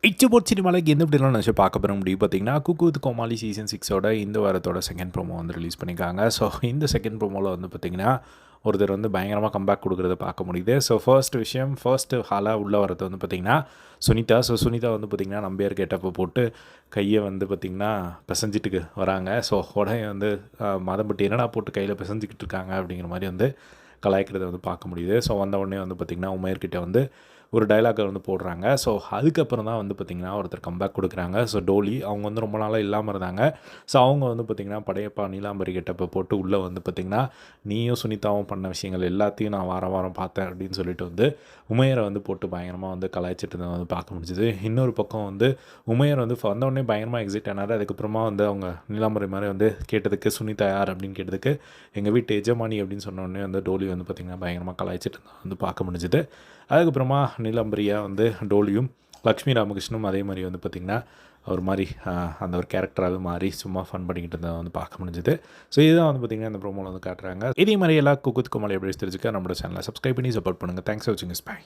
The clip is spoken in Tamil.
இச்சபோட் சினிமாவில் எந்த இப்படிலாம் நினச்சி பார்க்க போகிற முடியும் பார்த்தீங்கன்னா, குக்கு வித் கோமாளி சீசன் 6ஓட இந்த வாரத்தோட செகண்ட் ப்ரோமோ வந்து ரிலீஸ் பண்ணியிருக்காங்க. ஸோ இந்த செகண்ட் ப்ரோமோவில் வந்து பார்த்திங்கன்னா, ஒருத்தர் வந்து பயங்கரமாக கம்பேக் கொடுக்குறத பார்க்க முடியுது. ஸோ ஃபர்ஸ்ட் ஹாலாக உள்ளே வரது வந்து பார்த்திங்கன்னா சுனிதா. ஸோ சுனிதா வந்து பார்த்திங்கன்னா நம்பியார் கேட்டப்போ போட்டு கையை வந்து பார்த்திங்கன்னா பிசைஞ்சிட்டு வராங்க. ஸோ உடனே வந்து மதம்பட்டி என்னடா போட்டு கையில் பிசைஞ்சிக்கிட்டு இருக்காங்க அப்படிங்கிற மாதிரி வந்து கலாய்க்கிறத வந்து பார்க்க முடியுது. ஸோ வந்த உடனே வந்து பார்த்திங்கன்னா உமையர்கிட்ட வந்து ஒரு டைலாக்கை வந்து போடுறாங்க. ஸோ அதுக்கப்புறம் தான் வந்து பார்த்திங்கன்னா ஒருத்தர் கம்பேக் கொடுக்குறாங்க. ஸோ டோலி அவங்க வந்து ரொம்ப நாளாக இல்லாமல் இருந்தாங்க. ஸோ அவங்க வந்து பார்த்திங்கன்னா படையப்பா நீலாம்பரி கிட்டப்போ போட்டு உள்ளே வந்து பார்த்திங்கன்னா நீயும் சுனிதாவும் பண்ண விஷயங்கள் எல்லாத்தையும் நான் வாரம் வாரம் பார்த்தேன் அப்படின்னு சொல்லிட்டு வந்து உமையரை வந்து போட்டு பயங்கரமாக வந்து கலாய்ச்சிட்டு இருந்ததை வந்து பார்க்க முடிஞ்சுது. இன்னொரு பக்கம் வந்து உமையர் வந்து வந்தோடனே பயங்கரமாக எக்ஸைட் ஆனார். அதுக்கப்புறமா வந்து அவங்க நீலாம்பரி மாதிரி வந்து கேட்டதுக்கு சுனிதா யார் அப்படின்னு கேட்டதுக்கு எங்கள் வீட்டு எஜமானி அப்படின்னு சொன்னோடனே வந்து டோலி வந்து பார்த்திங்கன்னா பயங்கரமாக கலாய்ச்சிட்டு இருந்ததை வந்து பார்க்க முடிஞ்சுது. அதுக்கப்புறமா நீலாம்பரியா வந்து டோலியும் லக்ஷ்மி ராமகிருஷ்ணனும் அதே மாதிரி வந்து பார்த்திங்கன்னா ஒரு மாதிரி அந்த ஒரு கேரக்டராகவே மாறி சும்மா ஃபன் பண்ணிக்கிட்டு இருந்ததை வந்து பார்க்க முடிஞ்சுது. ஸோ இதுதான் வந்து பார்த்திங்கன்னா இந்த ப்ரோமோவில் வந்து காட்டுறாங்க. இதே மாதிரி எல்லா குக்கு வித் கோமாளி எப்படி தெரிஞ்சுக்க நம்மளோட சேனலை சப்ஸ்கிரைப் பண்ணி சப்போர்ட் பண்ணுங்கள். தேங்க்ஸ் ஃபார் வாட்சிங். பை.